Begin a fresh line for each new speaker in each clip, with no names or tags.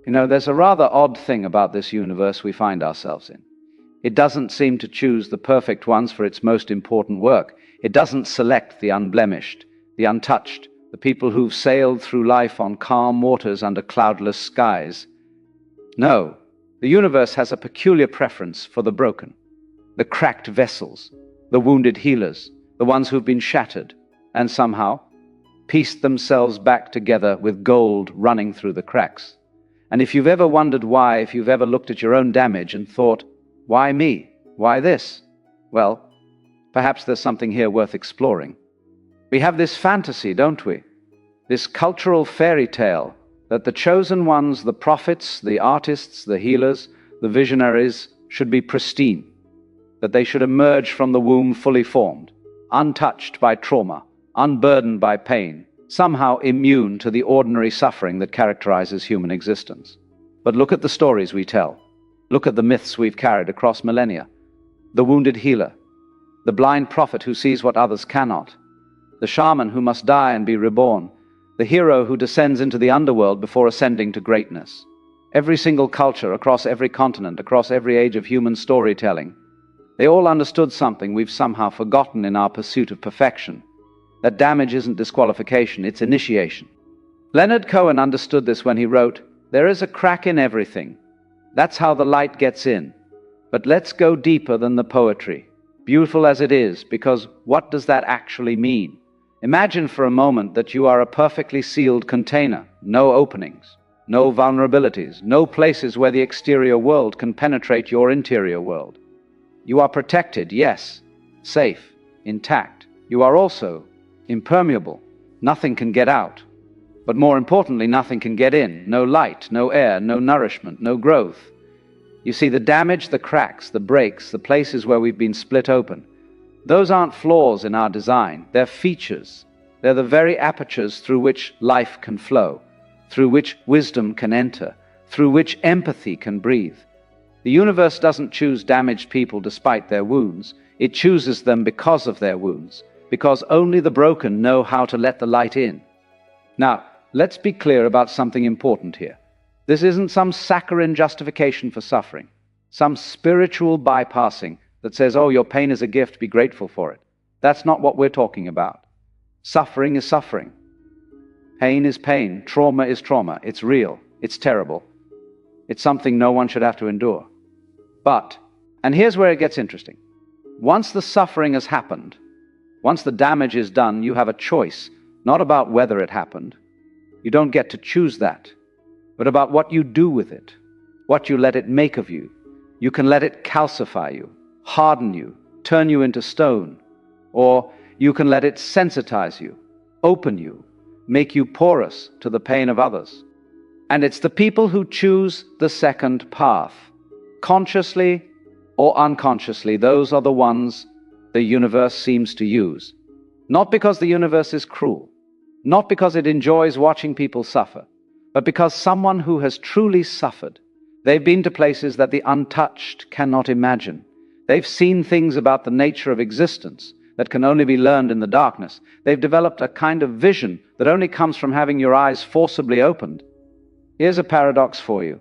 There's a rather odd thing about this universe we find ourselves in. It doesn't seem to choose the perfect ones for its most important work. It doesn't select the unblemished, the untouched, the people who've sailed through life on calm waters under cloudless skies. No, the universe has a peculiar preference for the broken, the cracked vessels, the wounded healers, the ones who've been shattered, and somehow pieced themselves back together with gold running through the cracks. And if you've ever wondered why, if you've ever looked at your own damage and thought, why me? Why this? Well, perhaps there's something here worth exploring. We have this fantasy, don't we? This cultural fairy tale that the chosen ones, the prophets, the artists, the healers, the visionaries, should be pristine, that they should emerge from the womb fully formed, untouched by trauma, unburdened by pain, somehow immune to the ordinary suffering that characterizes human existence. But look at the stories we tell. Look at the myths we've carried across millennia. The wounded healer, the blind prophet who sees what others cannot, the shaman who must die and be reborn, the hero who descends into the underworld before ascending to greatness. Every single culture, across every continent, across every age of human storytelling, they all understood something we've somehow forgotten in our pursuit of perfection. That damage isn't disqualification, it's initiation. Leonard Cohen understood this when he wrote, "There is a crack in everything. That's how the light gets in. But let's go deeper than the poetry, beautiful as it is, because what does that actually mean? Imagine for a moment that you are a perfectly sealed container, no openings, no vulnerabilities, no places where the exterior world can penetrate your interior world. You are protected, yes, safe, intact. You are also impermeable. Nothing can get out. But more importantly, nothing can get in. No light, no air, no nourishment, no growth. You see, the damage, the cracks, the breaks, the places where we've been split open, those aren't flaws in our design. They're features. They're the very apertures through which life can flow, through which wisdom can enter, through which empathy can breathe. The universe doesn't choose damaged people despite their wounds. It chooses them because of their wounds, because only the broken know how to let the light in. Now, let's be clear about something important here. This isn't some saccharine justification for suffering, some spiritual bypassing that says, oh, your pain is a gift, be grateful for it. That's not what we're talking about. Suffering is suffering. Pain is pain. Trauma is trauma. It's real. It's terrible. It's something no one should have to endure. But, and here's where it gets interesting, once the suffering has happened, once the damage is done, you have a choice, not about whether it happened. You don't get to choose that, but about what you do with it, what you let it make of you. You can let it calcify you, harden you, turn you into stone, or you can let it sensitize you, open you, make you porous to the pain of others. And it's the people who choose the second path, consciously or unconsciously, those are the ones the universe seems to use. Not because the universe is cruel, not because it enjoys watching people suffer, but because someone who has truly suffered, they've been to places that the untouched cannot imagine. They've seen things about the nature of existence that can only be learned in the darkness. They've developed a kind of vision that only comes from having your eyes forcibly opened. Here's a paradox for you.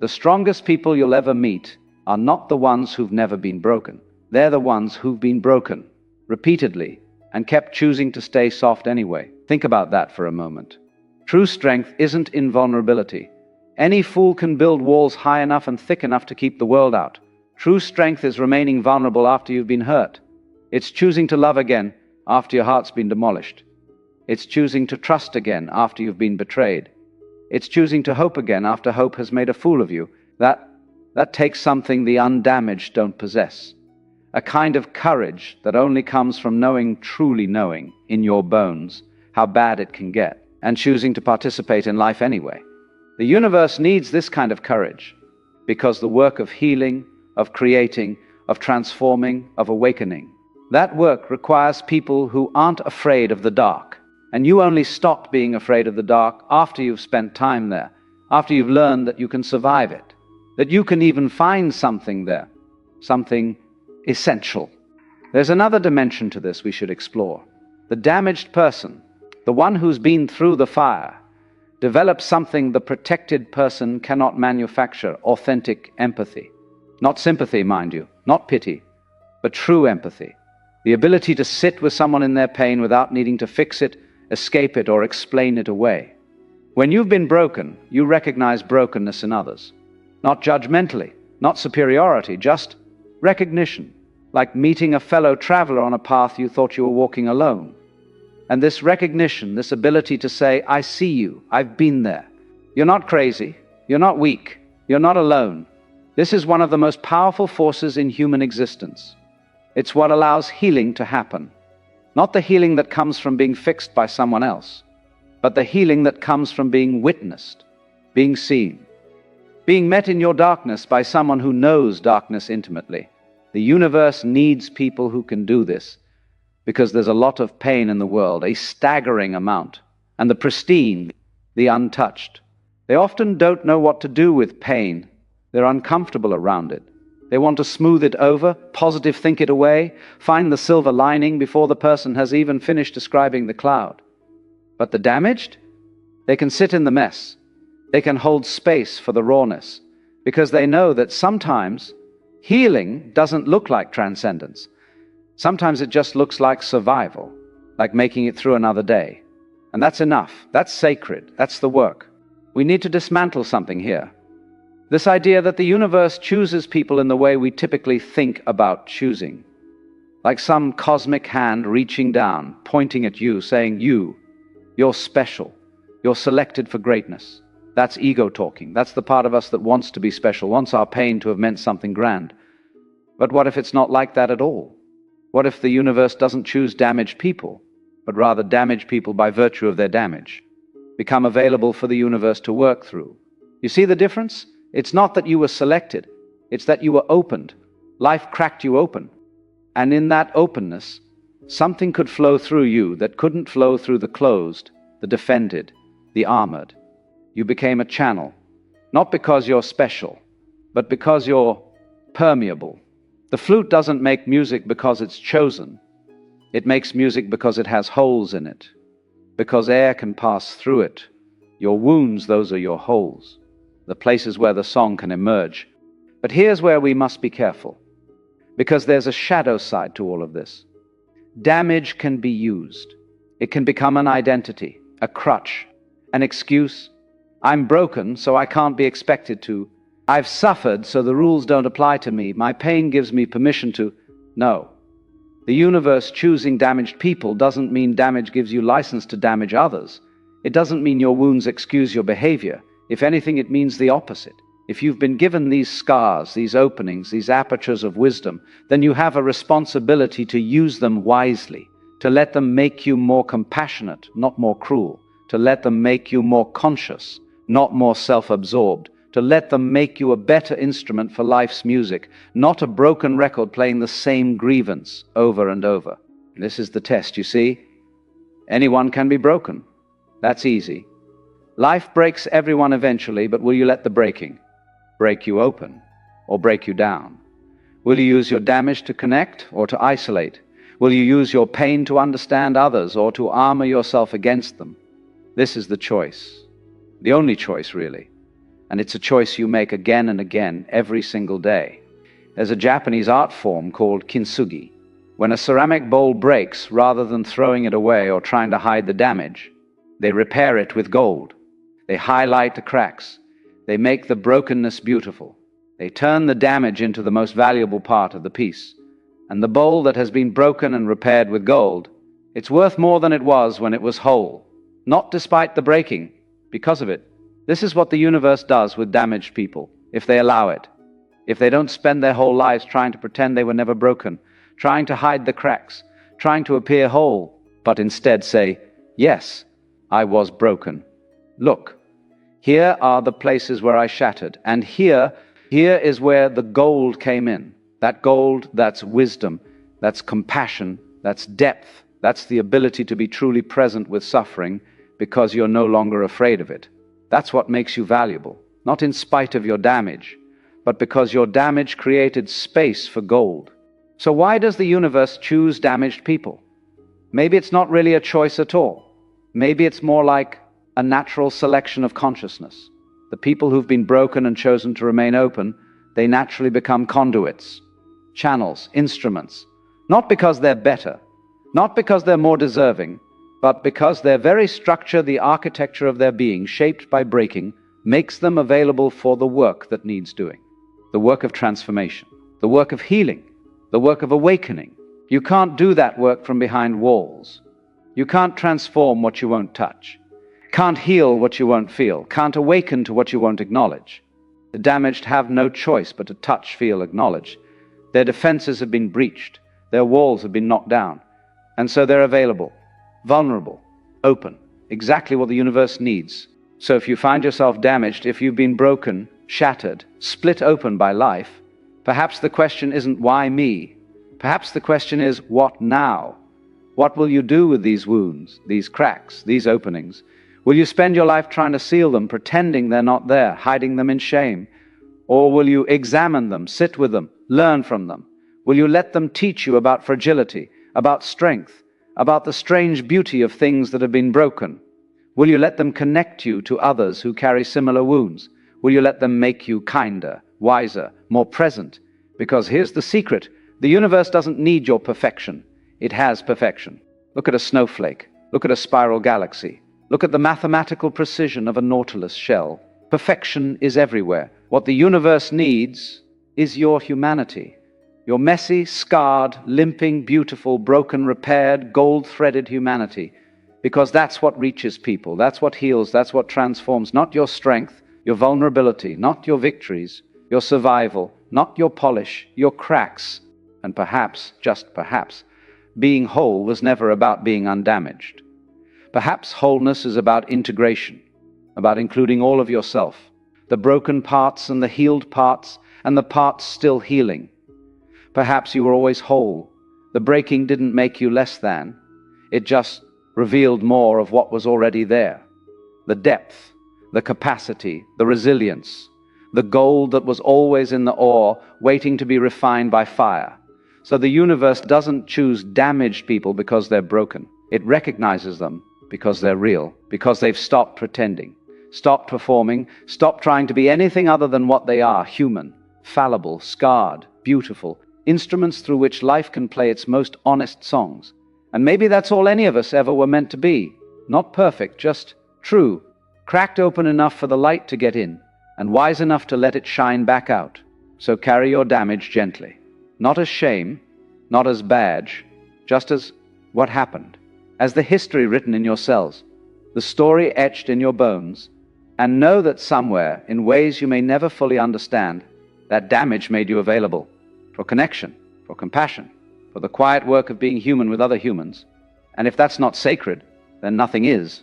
The strongest people you'll ever meet are not the ones who've never been broken. They're the ones who've been broken repeatedly and kept choosing to stay soft anyway. Think about that for a moment. True strength isn't invulnerability. Any fool can build walls high enough and thick enough to keep the world out. True strength is remaining vulnerable after you've been hurt. It's choosing to love again after your heart's been demolished. It's choosing to trust again after you've been betrayed. It's choosing to hope again after hope has made a fool of you. That takes something the undamaged don't possess. A kind of courage that only comes from knowing, truly knowing, in your bones, how bad it can get, and choosing to participate in life anyway. The universe needs this kind of courage, because the work of healing, of creating, of transforming, of awakening, that work requires people who aren't afraid of the dark. And you only stop being afraid of the dark after you've spent time there, after you've learned that you can survive it, that you can even find something there, something essential. There's another dimension to this we should explore. The damaged person, the one who's been through the fire, Develop something the protected person cannot manufacture: authentic empathy. Not sympathy, mind you, not pity, but true empathy. The ability to sit with someone in their pain without needing to fix it, escape it, or explain it away. When you've been broken, you recognize brokenness in others. Not judgmentally, not superiority, just recognition, like meeting a fellow traveler on a path you thought you were walking alone. And this recognition, this ability to say, I see you, I've been there. You're not crazy, you're not weak, you're not alone. This is one of the most powerful forces in human existence. It's what allows healing to happen. Not the healing that comes from being fixed by someone else, but the healing that comes from being witnessed, being seen, being met in your darkness by someone who knows darkness intimately. The universe needs people who can do this, because there's a lot of pain in the world, a staggering amount. And the pristine, the untouched, they often don't know what to do with pain. They're uncomfortable around it. They want to smooth it over, positive think it away, find the silver lining before the person has even finished describing the cloud. But the damaged, they can sit in the mess. They can hold space for the rawness, because they know that sometimes healing doesn't look like transcendence. Sometimes it just looks like survival, like making it through another day. And that's enough. That's sacred. That's the work. We need to dismantle something here. This idea that the universe chooses people in the way we typically think about choosing. Like some cosmic hand reaching down, pointing at you, saying, you're special. You're selected for greatness. That's ego talking. That's the part of us that wants to be special, wants our pain to have meant something grand. But what if it's not like that at all? What if the universe doesn't choose damaged people, but rather damaged people by virtue of their damage become available for the universe to work through? You see the difference? It's not that you were selected, it's that you were opened. Life cracked you open. And in that openness, something could flow through you that couldn't flow through the closed, the defended, the armored. You became a channel, not because you're special, but because you're permeable. The flute doesn't make music because it's chosen. It makes music because it has holes in it, because air can pass through it. Your wounds, those are your holes, the places where the song can emerge. But here's where we must be careful, because there's a shadow side to all of this. Damage can be used. It can become an identity, a crutch, an excuse. I'm broken, so I can't be expected to. I've suffered, so the rules don't apply to me. My pain gives me permission to. No. The universe choosing damaged people doesn't mean damage gives you license to damage others. It doesn't mean your wounds excuse your behavior. If anything, it means the opposite. If you've been given these scars, these openings, these apertures of wisdom, then you have a responsibility to use them wisely, to let them make you more compassionate, not more cruel, to let them make you more conscious, not more self-absorbed, to let them make you a better instrument for life's music, not a broken record playing the same grievance over and over. This is the test, you see. Anyone can be broken. That's easy. Life breaks everyone eventually, but will you let the breaking break you open or break you down? Will you use your damage to connect or to isolate? Will you use your pain to understand others or to armor yourself against them? This is the choice. The only choice, really. And it's a choice you make again and again, every single day. There's a Japanese art form called kintsugi. When a ceramic bowl breaks, rather than throwing it away or trying to hide the damage, they repair it with gold. They highlight the cracks. They make the brokenness beautiful. They turn the damage into the most valuable part of the piece. And the bowl that has been broken and repaired with gold, it's worth more than it was when it was whole. Not despite the breaking, because of it. This is what the universe does with damaged people, if they allow it. If they don't spend their whole lives trying to pretend they were never broken, trying to hide the cracks, trying to appear whole, but instead say, yes, I was broken. Look, here are the places where I shattered, and here is where the gold came in. That gold, that's wisdom, that's compassion, that's depth, that's the ability to be truly present with suffering because you're no longer afraid of it. That's what makes you valuable, not in spite of your damage, but because your damage created space for gold. So why does the universe choose damaged people? Maybe it's not really a choice at all. Maybe it's more like a natural selection of consciousness. The people who've been broken and chosen to remain open, they naturally become conduits, channels, instruments, not because they're better, not because they're more deserving, but because their very structure, the architecture of their being, shaped by breaking, makes them available for the work that needs doing. The work of transformation, the work of healing, the work of awakening. You can't do that work from behind walls. You can't transform what you won't touch. Can't heal what you won't feel. Can't awaken to what you won't acknowledge. The damaged have no choice but to touch, feel, acknowledge. Their defenses have been breached. Their walls have been knocked down. And so they're available, vulnerable, open, exactly what the universe needs. So if you find yourself damaged, if you've been broken, shattered, split open by life, perhaps the question isn't why me? Perhaps the question is what now? What will you do with these wounds, these cracks, these openings? Will you spend your life trying to seal them, pretending they're not there, hiding them in shame? Or will you examine them, sit with them, learn from them? Will you let them teach you about fragility, about strength, about the strange beauty of things that have been broken? Will you let them connect you to others who carry similar wounds? Will you let them make you kinder, wiser, more present? Because here's the secret. The universe doesn't need your perfection. It has perfection. Look at a snowflake. Look at a spiral galaxy. Look at the mathematical precision of a nautilus shell. Perfection is everywhere. What the universe needs is your humanity. Your messy, scarred, limping, beautiful, broken, repaired, gold-threaded humanity. Because that's what reaches people. That's what heals. That's what transforms. Not your strength, your vulnerability, not your victories, your survival, not your polish, your cracks. And perhaps, just perhaps, being whole was never about being undamaged. Perhaps wholeness is about integration, about including all of yourself, the broken parts and the healed parts and the parts still healing. Perhaps you were always whole. The breaking didn't make you less than. It just revealed more of what was already there. The depth, the capacity, the resilience, the gold that was always in the ore, waiting to be refined by fire. So the universe doesn't choose damaged people because they're broken. It recognizes them because they're real, because they've stopped pretending, stopped performing, stopped trying to be anything other than what they are, human, fallible, scarred, beautiful, instruments through which life can play its most honest songs. And maybe that's all any of us ever were meant to be. Not perfect, just true, cracked open enough for the light to get in, and wise enough to let it shine back out. So carry your damage gently. Not as shame, not as badge, just as what happened, as the history written in your cells, the story etched in your bones, and know that somewhere, in ways you may never fully understand, that damage made you available for connection, for compassion, for the quiet work of being human with other humans. And if that's not sacred, then nothing is.